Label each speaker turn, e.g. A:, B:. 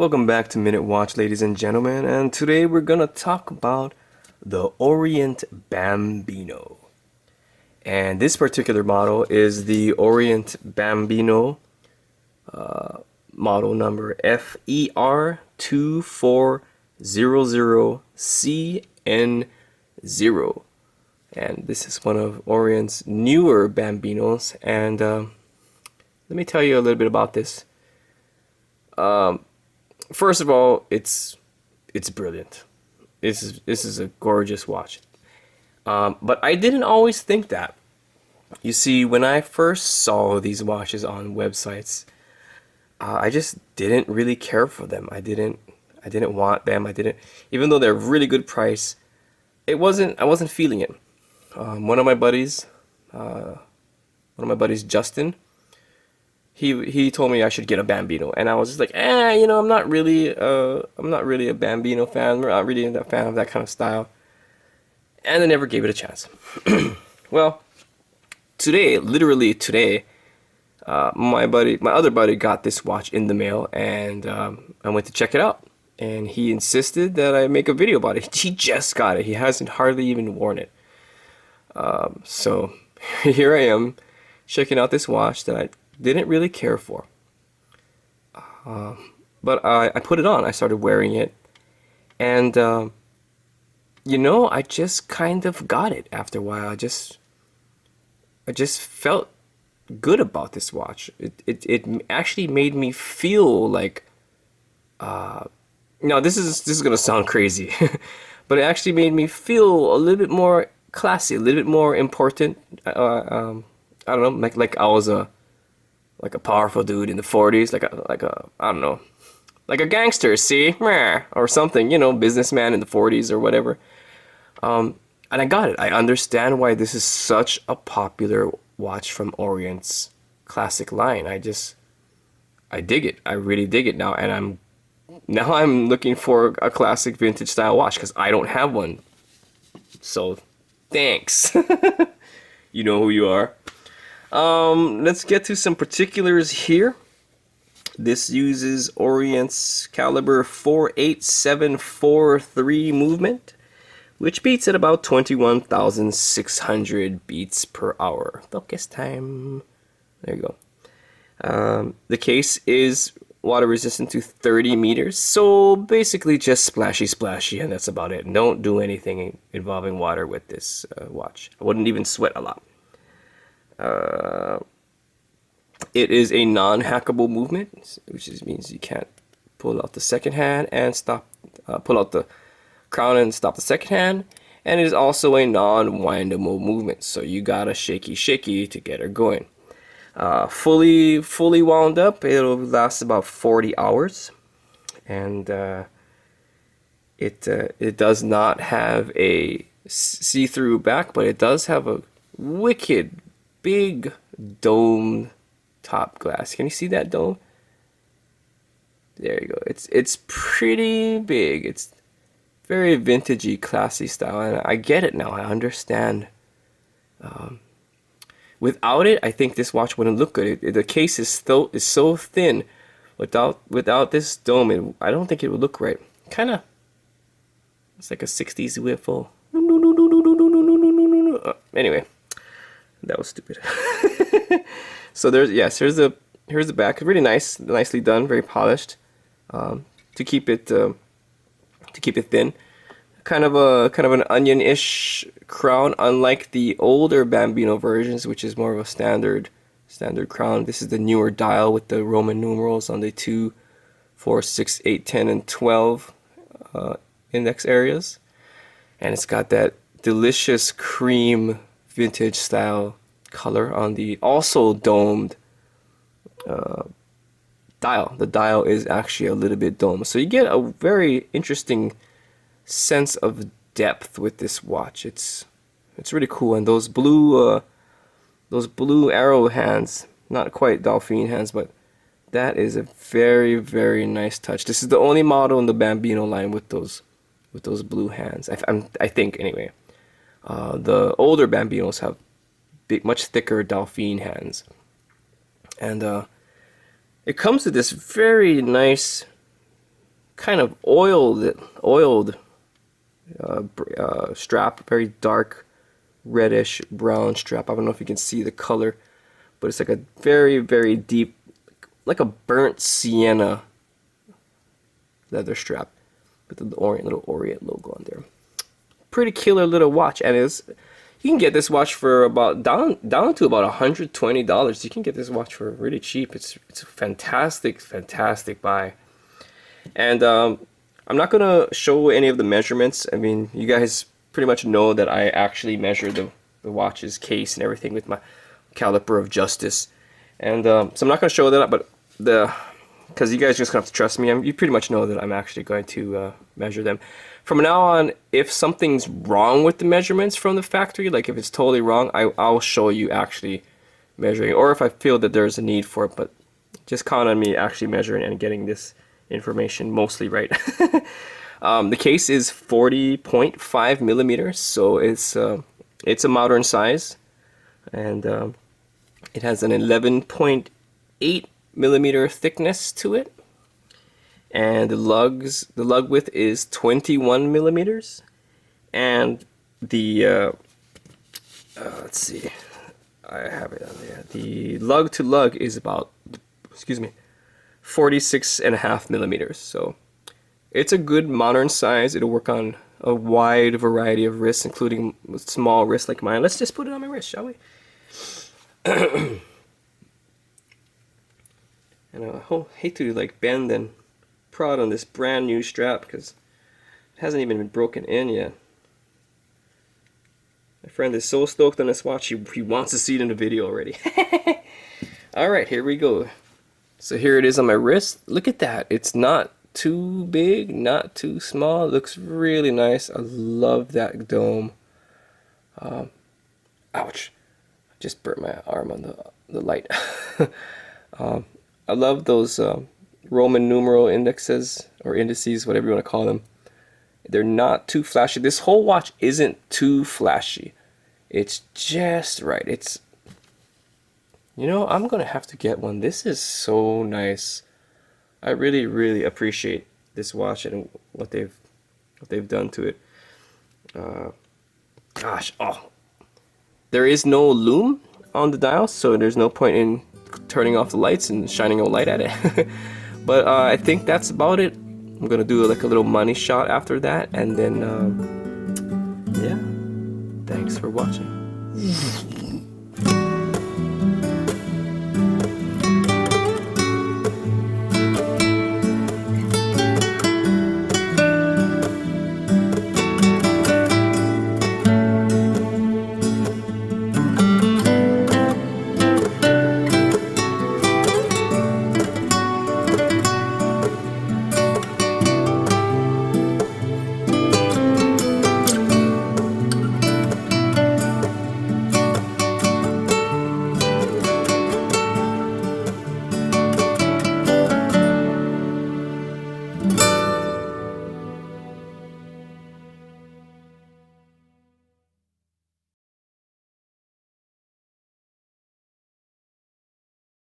A: Welcome back to Minute Watch, ladies and gentlemen, and today we're gonna talk about the Orient Bambino. And this particular model is the Orient Bambino model number FER2400CN0. And this is one of Orient's newer Bambinos, and let me tell you a little bit about this. First of all, it's brilliant. This is a gorgeous watch. But I didn't always think that. You see, when I first saw these watches on websites, I just didn't really care for them. I didn't want them. Even though they're really good price, I wasn't feeling it. One of my buddies, Justin, he told me I should get a Bambino, and I was just like, I'm not really a Bambino fan. I'm not really a fan of that kind of style, and I never gave it a chance. Well, literally today, my other buddy got this watch in the mail, and I went to check it out, and he insisted that I make a video about it. He just got it. He hasn't hardly even worn it. So here I am checking out this watch that I didn't really care for, but I put it on. I started wearing it, and I just kind of got it after a while. I just felt good about this watch. It actually made me feel like now this is gonna sound crazy, but it actually made me feel a little bit more classy, a little bit more important. I don't know, like I was a powerful dude in the 40s, like a I don't know, like a gangster, see, or something, businessman in the 40s or whatever. And I got it. I understand why this is such a popular watch from Orient's classic line. I dig it. I really dig it now, and I'm looking for a classic vintage style watch because I don't have one. So, thanks. You know who you are. Let's get to some particulars here. This uses Orient's caliber 48743 movement, which beats at about 21,600 beats per hour. Focus time. There you go. The case is water resistant to 30 meters, so basically just splashy, and that's about it. Don't do anything involving water with this watch. I wouldn't even sweat a lot. It is a non-hackable movement, which means you can't pull out the second hand and pull out the crown and stop the second hand. And it is also a non-windable movement, so you gotta shaky to get her going. Fully wound up, it'll last about 40 hours, and it does not have a see-through back, but it does have a wicked big dome top glass. Can you see that dome? There you go. It's pretty big. It's very vintagey, classy style, and I get it now. I understand. Without it, I think this watch wouldn't look good. The case is so thin. Without this dome, I don't think it would look right. Kind of, it's like a 60s whiffle. Anyway. That was stupid. So here's the back. Really nicely done, very polished. To keep it thin, kind of an onion-ish crown, unlike the older Bambino versions, which is more of a standard crown. This is the newer dial with the Roman numerals on the 2, 4, 6, 8, 10, and 12 index areas, and it's got that delicious cream vintage style color on the also domed dial. The dial is actually a little bit domed, so you get a very interesting sense of depth with this watch. It's really cool, and those blue arrow hands, not quite dolphin hands, but that is a very, very nice touch. This is the only model in the Bambino line with those blue hands. I think anyway. The older Bambinos have much thicker dolphin hands, and it comes with this very nice kind of oiled strap, very dark reddish brown strap. I don't know if you can see the color, but it's like a very deep, like a burnt sienna leather strap with the little Orient logo on there. Pretty killer little watch, and you can get this watch for about down to about $120. You can get this watch for really cheap. It's a fantastic buy. And I'm not gonna show any of the measurements. I mean, you guys pretty much know that I actually measure the watch's case and everything with my caliper of justice. And so I'm not gonna show that, but because you guys just have to trust me. You pretty much know that I'm actually going to measure them. From now on, if something's wrong with the measurements from the factory, like if it's totally wrong, I'll show you actually measuring, or if I feel that there's a need for it, but just count on me actually measuring and getting this information mostly right. The case is 40.5 millimeters, so it's a modern size, and it has an 11.8 millimeter thickness to it, and the lug width is 21 millimeters, and the let's see, I have it on there. The lug to lug is about 46.5 millimeters. So it's a good modern size. It'll work on a wide variety of wrists, including small wrists like mine. Let's just put it on my wrist, shall we? And I hate to like bend and prod on this brand new strap because it hasn't even been broken in yet. My friend is so stoked on this watch, he wants to see it in the video already. Alright, here we go. So here it is on my wrist. Look at that. It's not too big, not too small. It looks really nice. I love that dome. Ouch. I just burnt my arm on the light. I love those Roman numeral indexes, or indices, whatever you want to call them. They're not too flashy. This whole watch isn't too flashy. It's just right. It's, you know, I'm gonna have to get one. This is so nice. I really appreciate this watch and what they've done to it. Gosh, there is no lume on the dial, so there's no point in turning off the lights and shining a light at it. But I think that's about it. I'm gonna do like a little money shot after that, and then yeah, thanks for watching.